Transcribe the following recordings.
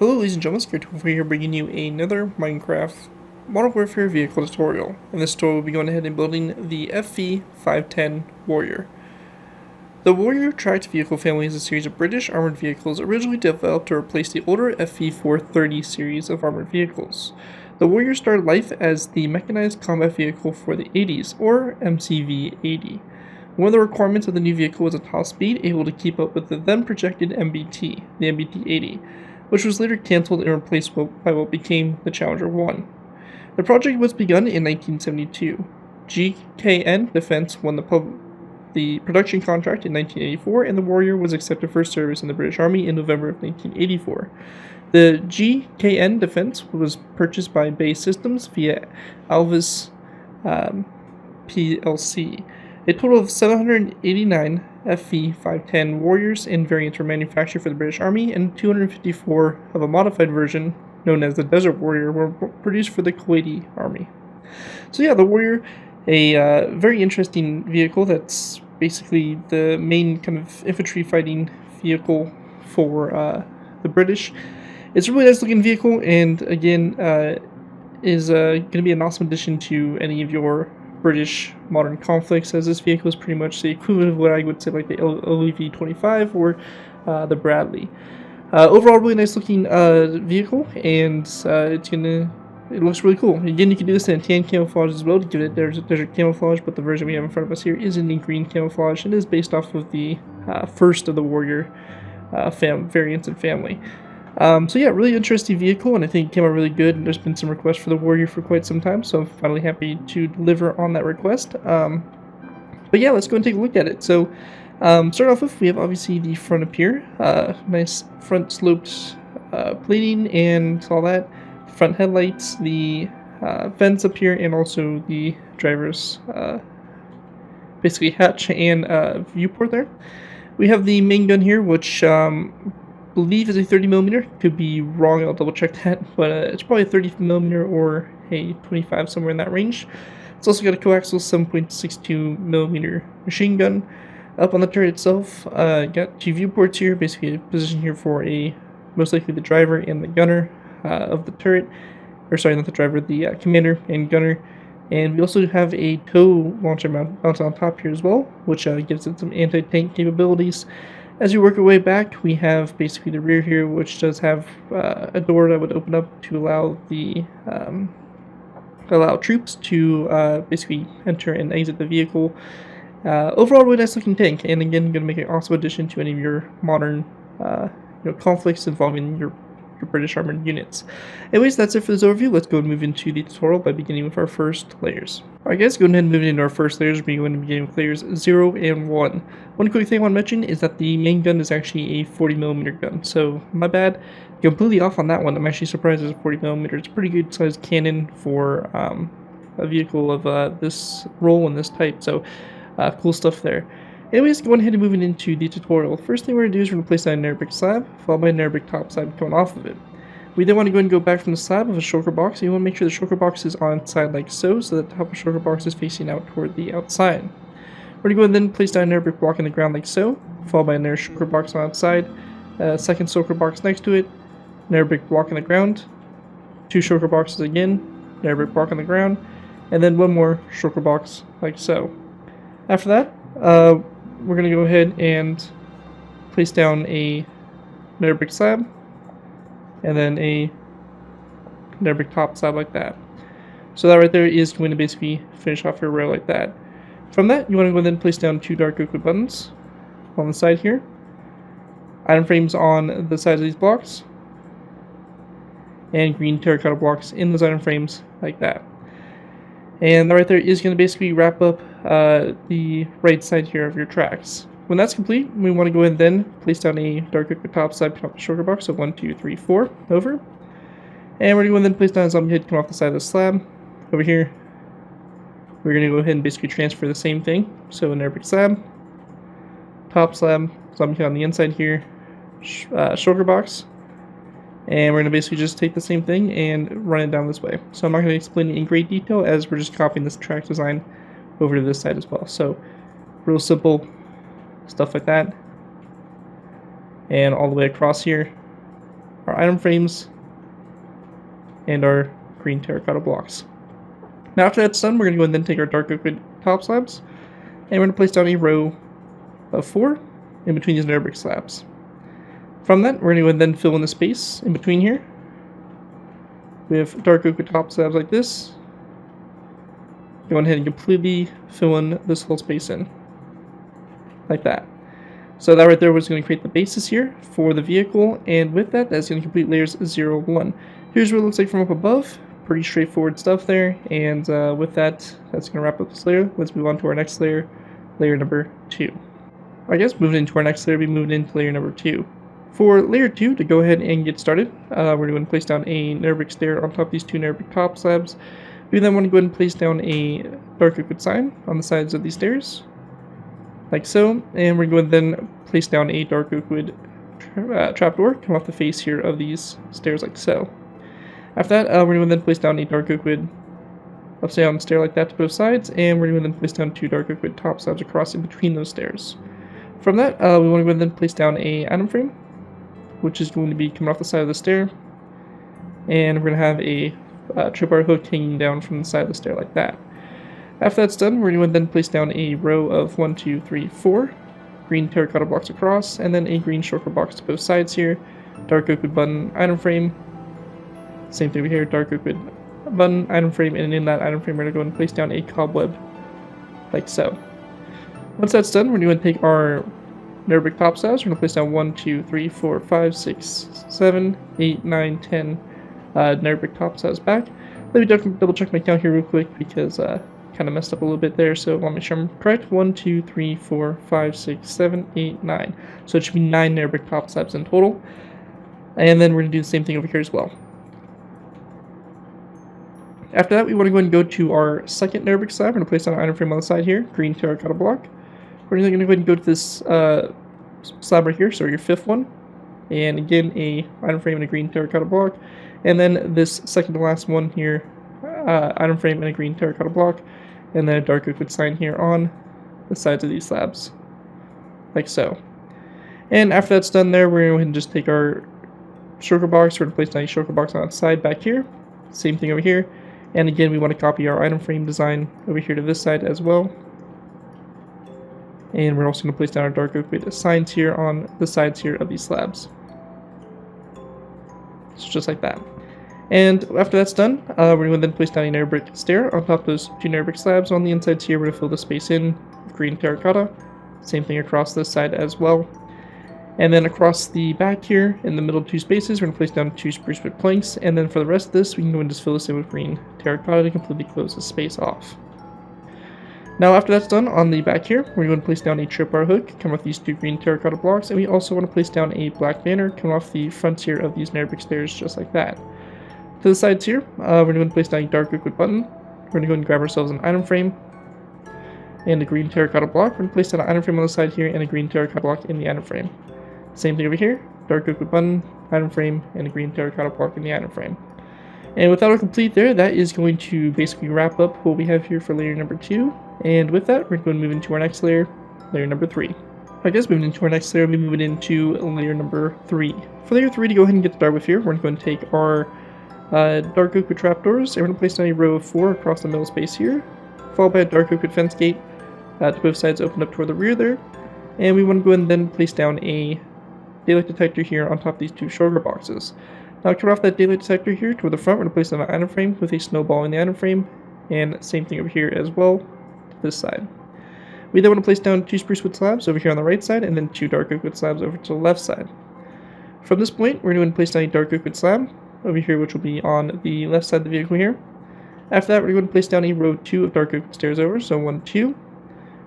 Hello ladies and gentlemen, ZPro here bringing you another Minecraft Modern Warfare vehicle tutorial. In this tutorial we'll be going ahead and building the FV510 Warrior. The Warrior tracked vehicle family is a series of British armored vehicles originally developed to replace the older FV430 series of armored vehicles. The Warrior started life as the mechanized combat vehicle for the 80s, or MCV-80. One of the requirements of the new vehicle was a top speed able to keep up with the then projected MBT, the MBT-80, which was later cancelled and replaced by what became the Challenger 1. The project was begun in 1972. GKN Defence won the production contract in 1984, and the Warrior was accepted for service in the British Army in November of 1984. The GKN Defence was purchased by Bay Systems via Alvis plc. A total of 789 FV510 Warriors and variants were manufactured for the British Army, and 254 of a modified version, known as the Desert Warrior, were produced for the Kuwaiti Army. So yeah, the Warrior, a very interesting vehicle that's basically the main kind of infantry fighting vehicle for the British. It's a really nice looking vehicle, and again, is going to be an awesome addition to any of your British modern conflicts, as this vehicle is pretty much the equivalent of what I would say like the LEV-25 or the Bradley. Overall, really nice looking vehicle, and it looks really cool. Again, you can do this in tan camouflage as well to give it desert camouflage, but the version we have in front of us here is in the green camouflage and is based off of the first of the Warrior variants and family. So yeah, really interesting vehicle, and I think it came out really good, and there's been some requests for the Warrior for quite some time, so I'm finally happy to deliver on that request. But yeah, let's go and take a look at it. So start off with, we have obviously the front up here, nice front sloped plating and all that, front headlights, the vents up here, and also the driver's basically hatch and viewport there. We have the main gun here, which believe is a 30mm. Could be wrong, I'll double check that, but it's probably a 30mm or a 25, somewhere in that range. It's also got a coaxial 7.62mm machine gun. Up on the turret itself, got two viewports here, basically a position here for most likely the driver and the gunner of the turret, or sorry, not the driver, the commander and gunner. And we also have a tow launcher mounted on top here as well, which gives it some anti-tank capabilities. As we work our way back, we have basically the rear here, which does have a door that would open up to allow the troops to basically enter and exit the vehicle. Overall, really nice looking tank, and again, going to make an awesome addition to any of your modern conflicts involving your British armored units. Anyways, that's it for this overview. Let's go and move into the tutorial by beginning with our first layers. Alright guys, going ahead and moving into our first layers. We're going to begin with layers 0 and 1. One quick thing I want to mention is that the main gun is actually a 40mm gun, so my bad, completely off on that one. I'm actually surprised it's a 40mm. It's a pretty good sized cannon for a vehicle of this role and this type, so cool stuff there. Anyways, going ahead and moving into the tutorial. First thing we're going to do is we're going to place down an air brick slab, followed by an air brick top slab coming off of it. We then want to go and go back from the slab of a shulker box, and you want to make sure the shulker box is on side like so that the top of the shulker box is facing out toward the outside. We're going to go and then place down an air brick block in the ground like so, followed by an air shulker box on outside, a second shulker box next to it, an air brick block in the ground, two shulker boxes again, an air brick block on the ground, and then one more shulker box like so. After that, we're going to go ahead and place down an air brick slab, and then an air brick top slab like that. So that right there is going to basically finish off your row like that. From that, you want to go ahead and place down two dark oak wood buttons on the side here, item frames on the sides of these blocks, and green terracotta blocks in those item frames like that. And that right there is going to basically wrap up the right side here of your tracks. When that's complete, we want to go ahead and then place down a dark oak top side coming off the shulker box, so 1, 2, 3, 4 over. And we're going to go ahead and place down a zombie head coming off the side of the slab. Over here, we're going to go ahead and basically transfer the same thing. So an air brick slab, top slab, zombie head on the inside here, shulker box. And we're going to basically just take the same thing and run it down this way. So I'm not going to explain it in great detail, as we're just copying this track design over to this side as well. So real simple stuff like that. And all the way across here. our item frames, and our green terracotta blocks. Now after that's done, we're going to go and then take our dark oak wood top slabs, and we're going to place down a row of 4 in between these nether brick slabs. From that, we're going to go and then fill in the space in between here. We have dark oak wood top slabs like this. Go ahead and completely fill in this whole space in, like that. So that right there was going to create the basis here for the vehicle, and with that, that's going to complete layers 0, 1. Here's what it looks like from up above. Pretty straightforward stuff there, and with that, that's going to wrap up this layer. Let's move on to our next layer, layer number 2. I guess moving into our next layer, we moved into layer number 2. For layer 2, to go ahead and get started, we're going to place down a nether brick stair on top of these 2 nether brick top slabs. We then want to go ahead and place down a dark oak wood sign on the sides of these stairs, like so, and we're going to then place down a dark oak wood trapdoor come off the face here of these stairs like so. After that, we're going to then place down a dark oak wood upside down stair like that to both sides, and we're going to then place down 2 dark oak wood top slabs across in between those stairs. From that, we want to go ahead and then place down a item frame, which is going to be coming off the side of the stair, and we're going to have a tripwire hook hanging down from the side of the stair like that. After that's done, we're going to then place down a row of 1, 2, 3, 4 green terracotta blocks across, and then a green shulker box to both sides here, dark oak wood button item frame, same thing over here, dark oak wood button item frame, and in that item frame we're going to go and place down a cobweb, like so. Once that's done, we're going to take our nether brick top slabs, we're going to place down 1, 2, 3, 4, 5, 6, 7, 8, 9, 10 nether brick top slabs back. Let me double check my count here real quick because kind of messed up a little bit there, so let me make sure I'm correct. 1, 2, 3, 4, 5, 6, 7, 8, 9. So it should be 9 nether brick top slabs in total. And then we're going to do the same thing over here as well. After that, we want to go ahead and go to our second nether brick slab. We're going to place down an item frame on the side here, green terracotta block. We're going to go ahead and go to this slab right here, so your 5th one. And again, a item frame and a green terracotta block. And then this second to last one here, item frame and a green terracotta block. And then a dark oak wood sign here on the sides of these slabs, like so. And after that's done there, we're going to go ahead and just take our shulker box. We're going to place down a shulker box on the side back here. Same thing over here. And again, we want to copy our item frame design over here to this side as well. And we're also going to place down our dark oak wood signs here on the sides here of these slabs. So just like that. And after that's done, we're going to then place down a nether brick stair on top of those 2 nether brick slabs. On the insides here, we're going to fill the space in with green terracotta. Same thing across this side as well. And then across the back here, in the middle 2 spaces, we're going to place down 2 spruce wood planks. And then for the rest of this, we can go and just fill this in with green terracotta to completely close the space off. Now after that's done, on the back here, we're going to place down a tripwire hook, come off these 2 green terracotta blocks. And we also want to place down a black banner, come off the fronts here of these nether brick stairs just like that. To the sides here, we're going to place down a dark oak wood button. We're going to go and grab ourselves an item frame and a green terracotta block. We're going to place down an item frame on the side here and a green terracotta block in the item frame. Same thing over here, dark oak wood button, item frame, and a green terracotta block in the item frame. And with that all complete there, that is going to basically wrap up what we have here for layer number 2. And with that, we're going to move into our next layer, layer number 3. I guess moving into our next layer, we'll be moving into layer number 3. For layer 3, to go ahead and get started with here, we're going to take our dark oak wood trapdoors, and we're going to place down a row of 4 across the middle space here, followed by a dark oak wood fence gate to both sides open up toward the rear there. And we want to go ahead and then place down a daylight detector here on top of these 2 shulker boxes. Now coming off that daylight detector here toward the front, we're going to place down an item frame with a snowball in the item frame, and same thing over here as well to this side. We then want to place down 2 spruce wood slabs over here on the right side, and then 2 dark oak wood slabs over to the left side. From this point, we're going to place down a dark oak wood slab over here, which will be on the left side of the vehicle here. After that, we're going to place down a row 2 of dark oak wood stairs over, so 1, 2.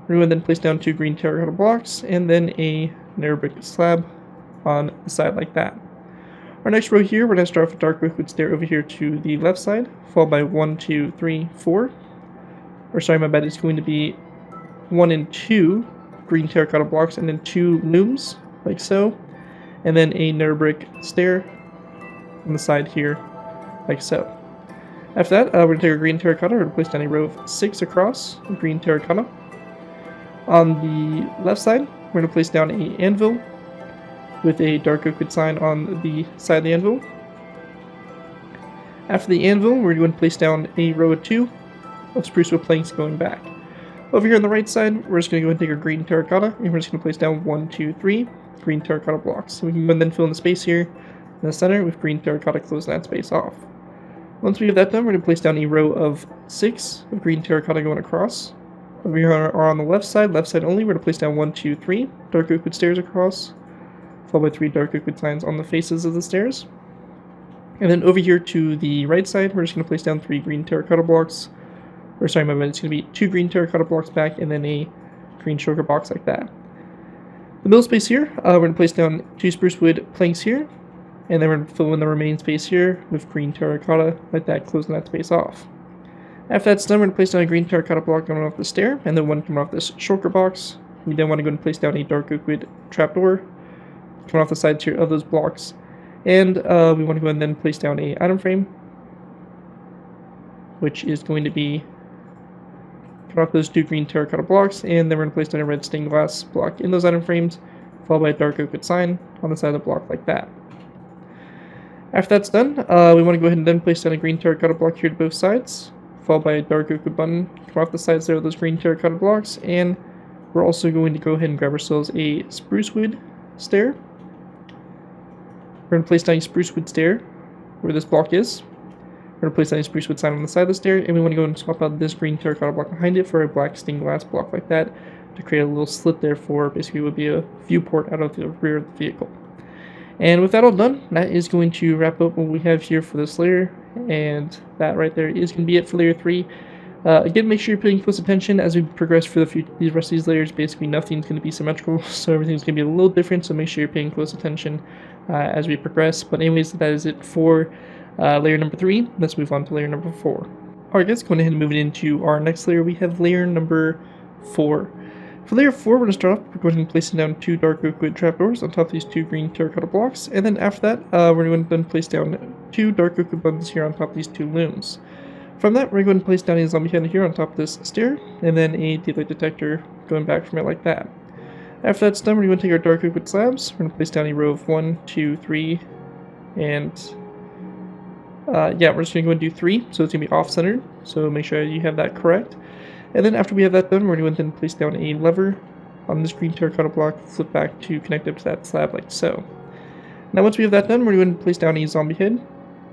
We're going to then place down 2 green terracotta blocks, and then a nether brick slab on the side like that. Our next row here, we're going to start off with dark oak wood stair over here to the left side, followed by 1, 2, 3, 4. Or sorry, my bad, it's going to be 1 and 2 green terracotta blocks, and then 2 looms, like so. And then a nether brick stair on the side here, like so. After that, we're going to take our green terracotta, we're going to place down a row of 6 across green terracotta. On the left side, we're going to place down an anvil with a dark oak wood sign on the side of the anvil. After the anvil, we're going to place down a row of 2 of spruce wood planks going back. Over here on the right side, we're just going to go ahead and take our green terracotta, and we're just going to place down 1, 2, 3 green terracotta blocks. So we can go and then fill in the space here in the center with green terracotta, closing that space off. Once we have that done, we're going to place down a row of 6 of green terracotta going across. Over here on the left side only, we're going to place down 1, 2, 3 dark oak wood stairs across, followed by 3 dark oak wood signs on the faces of the stairs. And then over here to the right side, we're just going to place down 3 green terracotta blocks. Or sorry, my bad, it's going to be 2 green terracotta blocks back and then a green sugar box like that. The middle space here, we're going to place down 2 spruce wood planks here. And then we're going to fill in the remaining space here with green terracotta like that, closing that space off. After that's done, we're going to place down a green terracotta block coming off the stair and then one coming off this shulker box. We then want to go and place down a dark oak wood trapdoor coming off the sides here of those blocks. And we want to go and then place down a item frame, which is going to be cut off those 2 green terracotta blocks, and then we're going to place down a red stained glass block in those item frames, followed by a dark oak wood sign on the side of the block like that. After that's done, we want to go ahead and then place down a green terracotta block here to both sides, followed by a dark oak wood button come off the sides there of those green terracotta blocks, and we're also going to go ahead and grab ourselves a spruce wood stair. We're going to place down a spruce wood stair where this block is. We're going to place down a spruce wood sign on the side of the stair, and we want to go and swap out this green terracotta block behind it for a black stained glass block like that to create a little slit there for basically what would be a viewport out of the rear of the vehicle. And with that all done, that is going to wrap up what we have here for this layer, and that right there is going to be it for layer 3. Again, make sure you're paying close attention as we progress for the rest of these layers. Basically, nothing's going to be symmetrical, so everything's going to be a little different, so make sure you're paying close attention as we progress. But anyways, that is it for layer number 3. Let's move on to layer number 4. Alright guys, going ahead and moving into our next layer, we have layer number 4. For layer 4, we're going to start off by going and placing down 2 dark oak wood trapdoors on top of these 2 green terracotta blocks, and then after that, we're going to then place down 2 dark oak wood buttons here on top of these 2 looms. From that, we're going to place down a zombie head here on top of this stair, and then a daylight detector going back from it like that. After that's done, we're going to take our dark oak wood slabs, we're going to place down a row of 1, 2, 3, and yeah, we're just going to go and do 3, so it's going to be off-centered, so make sure you have that correct. And then after we have that done, we're going to then place down a lever on this green terracotta block, flip back to connect up to that slab like so. Now once we have that done, we're going to place down a zombie head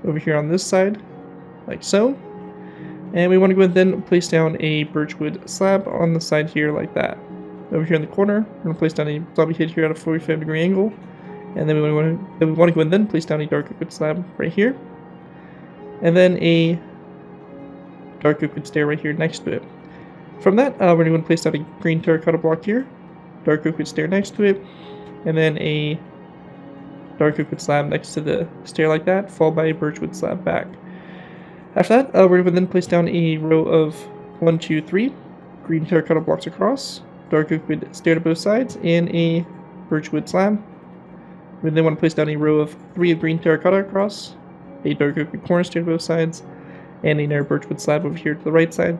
over here on this side, like so. And we want to go and then place down a birchwood slab on the side here like that. Over here in the corner, we're going to place down a zombie head here at a 45-degree angle. And then we want to go and then place down a dark oak wood slab right here. And then a dark oak wood stair right here next to it. From that, we're going to place down a green terracotta block here, dark oak wood stair next to it, and then a dark oak wood slab next to the stair like that, followed by a birchwood slab back. After that, we're going to then place down a row of 1, 2, 3 green terracotta blocks across, dark oak wood stair to both sides, and a birchwood slab. We then want to place down a row of 3 of green terracotta across, a dark oak wood corner stair to both sides, and another birchwood slab over here to the right side.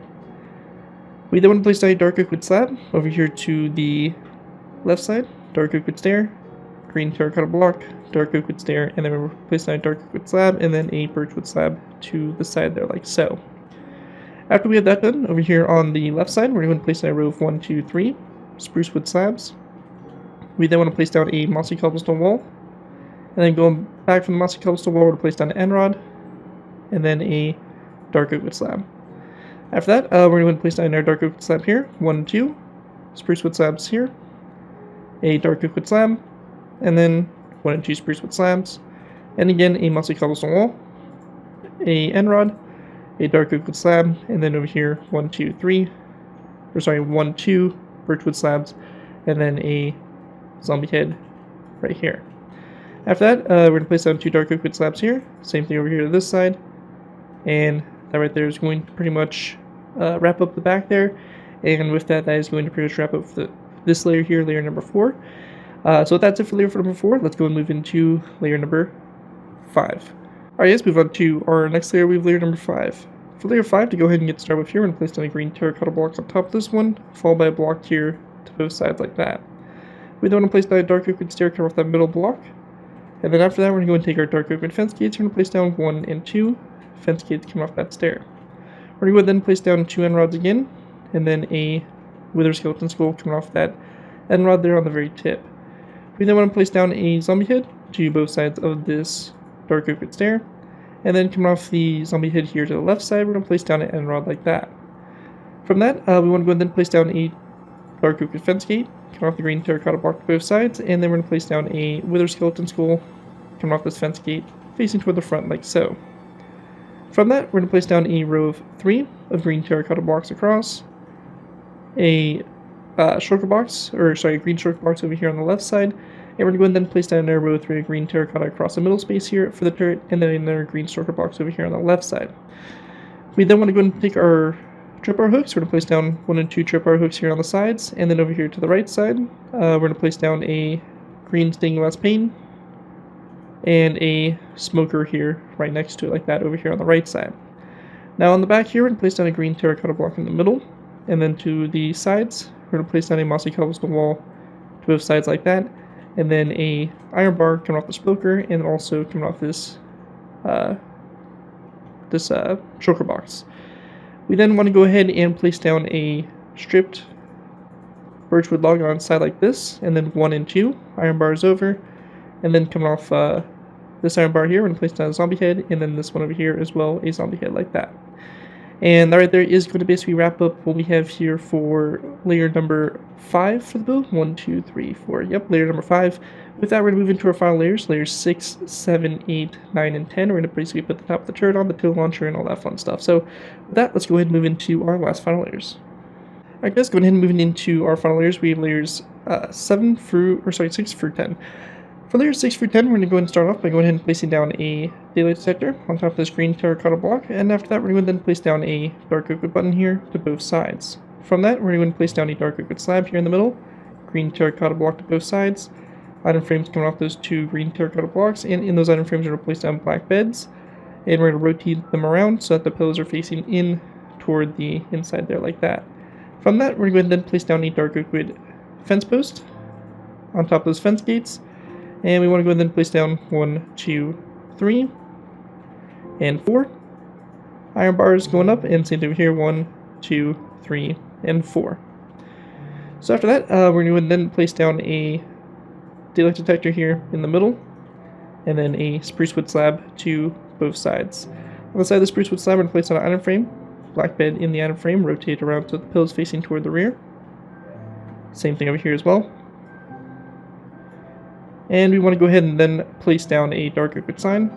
We then want to place down a dark oak wood slab over here to the left side, dark oak wood stair, green terracotta block, dark oak wood stair, and then we'll place down a dark oak wood slab and then a birchwood slab to the side there like so. After we have that done, over here on the left side, we're going to place down a row of 1, 2, 3 spruce wood slabs. We then want to place down a mossy cobblestone wall, and then going back from the mossy cobblestone wall, we're going to place down an end rod, and then a dark oak wood slab. After that, we're going to place down our dark oak wood slab here, 1, 2 spruce wood slabs here, a dark oak wood slab, and then 1 and 2 spruce wood slabs, and again a mossy cobblestone wall, a end rod, a dark oak wood slab, and then over here 1, 2, 3, or sorry, 1, 2 birchwood slabs, and then a zombie head right here. After that, we're going to place down 2 dark oak wood slabs here, same thing over here to this side, and that right there is going to pretty much wrap up the back there, and with that, that is going to pretty much wrap up this layer here, layer number 4. So that's it for layer number 4. Let's go and move into layer number 5. Alright, let's move on to our next layer. We have layer number 5. For layer 5, to go ahead and get started with here, we're going to place down a green terracotta block on top of this one, followed by a block here to both sides like that. We then want to place down a dark oak wood stair coming off that middle block. And then after that, we're going to go and take our dark oak wood fence gates. We're going to place down 1 and 2 fence gates coming off that stair. We're going to go then place down 2 end rods again, and then a wither skeleton skull coming off that end rod there on the very tip. We then want to place down a zombie head to both sides of this dark oak wood stair, and then coming off the zombie head here to the left side, we're going to place down an end rod like that. From that, we want to go and then place down a dark oak wood fence gate coming off the green terracotta block to both sides, and then we're going to place down a wither skeleton skull coming off this fence gate facing toward the front like so. From that, we're going to place down a row of 3 of green terracotta blocks across, a green shulker box over here on the left side, and we're going to go and then place down another row of 3 of green terracotta across the middle space here for the turret, and then another green shulker box over here on the left side. We then want to go and take our tripwire hooks. We're going to place down 1 and 2 tripwire hooks here on the sides, and then over here to the right side, we're going to place down a green stained glass pane and a smoker here right next to it like that over here on the right side. Now on the back here, we're going to place down a green terracotta block in the middle, and then to the sides, we're going to place down a mossy cobblestone wall to both sides like that, and then a iron bar coming off the smoker, and also coming off this shulker box. We then want to go ahead and place down a stripped birchwood log on side like this, and then 1 and 2 iron bars over, and then coming off this iron bar here, we're going to place down a zombie head, and then this one over here as well, a zombie head like that. And that right there is going to basically wrap up what we have here for layer number 5 for the build. 1, 2, 3, 4. Yep, layer number 5. With that, we're going to move into our final layers, layers 6, 7, 8, 9, and 10. We're going to basically put the top of the turret on, the tow launcher, and all that fun stuff. So with that, let's go ahead and move into our last final layers. Alright guys, going ahead and moving into our final layers, we have layers 6 through 10. For layers 6 through 10, we're going to go ahead and start off by going ahead and placing down a daylight detector on top of this green terracotta block, and after that we're going to then place down a dark oak wood button here to both sides. From that, we're going to place down a dark oak wood slab here in the middle, green terracotta block to both sides, item frames coming off those 2 green terracotta blocks, and in those item frames we're going to place down black beds, and we're going to rotate them around so that the pillows are facing in toward the inside there like that. From that, we're going to then place down a dark oak wood fence post on top of those fence gates, and we want to go ahead and place down 1, 2, 3, and 4 iron bars going up, and same thing over here, 1, 2, 3, and 4. So after that, we're going to then place down a daylight detector here in the middle, and then a spruce wood slab to both sides. On the side of the spruce wood slab, we're going to place down an item frame, black bed in the item frame, rotate around so the pillows facing toward the rear. Same thing over here as well. And we want to go ahead and then place down a dark oak wood sign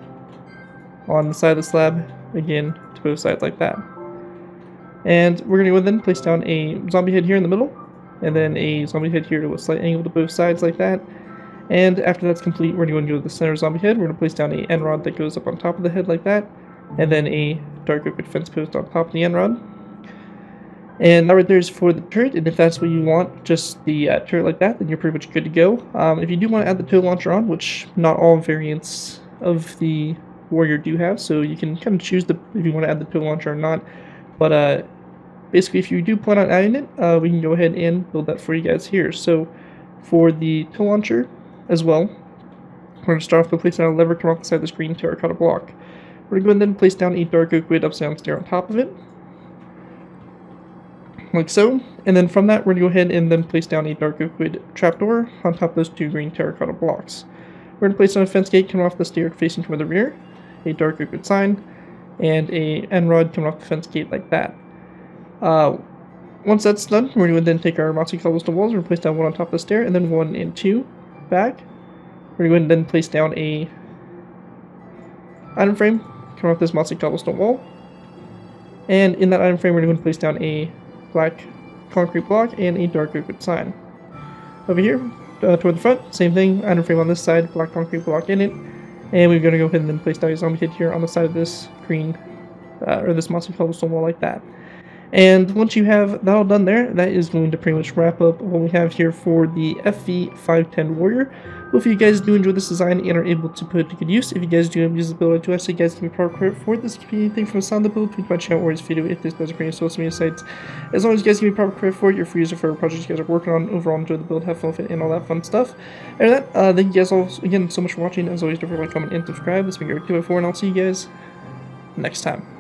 on the side of the slab, again, to both sides like that. And we're going to go ahead and then place down a zombie head here in the middle, and then a zombie head here to a slight angle to both sides like that. And after that's complete, we're going to go to the center zombie head. We're going to place down a end rod that goes up on top of the head like that, and then a dark oak wood fence post on top of the end rod. And that right there is for the turret, and if that's what you want, just the turret like that, then you're pretty much good to go. If you do want to add the tow launcher on, which not all variants of the warrior do have, so you can kind of choose if you want to add the tow launcher or not. But basically, if you do plan on adding it, we can go ahead and build that for you guys here. So for the tow launcher as well, we're going to start off by placing down a lever coming off the side of the screen terracotta block. We're going to go ahead and then place down a dark oak wood upside down stair on top of it, like so, and then from that we're going to go ahead and then place down a dark oak wood trapdoor on top of those 2 green terracotta blocks. We're going to place down a fence gate coming off the stair facing toward the rear, a dark oak wood sign, and a end rod coming off the fence gate like that. Once that's done, we're going to then take our mossy cobblestone walls. We're going to place down 1 on top of the stair, and then 1 and 2 back. We're going to then place down a item frame coming off this mossy cobblestone wall, and in that item frame we're going to place down a black concrete block and a dark oak wood sign. Over here, toward the front, same thing, item frame on this side, black concrete block in it, and we're going to go ahead and then place down a zombie head here on the side of this green, or this mossy cobblestone wall like that. And once you have that all done there, that is going to pretty much wrap up what we have here for the FV510 Warrior. Hopefully you guys do enjoy this design and are able to put it to good use. If you guys do use this build, I do ask you guys to give me proper credit for this. If you anything from the sound of the build, tweet my channel or this video if this does bring social media sites. As long as you guys give me proper credit for it, you're free user for projects you guys are working on. Overall, enjoy the build, have fun with it, and all that fun stuff. And with that, thank you guys all again so much for watching. As always, don't forget to like, comment, and subscribe. This has been DerekFrostWestbrook, and I'll see you guys next time.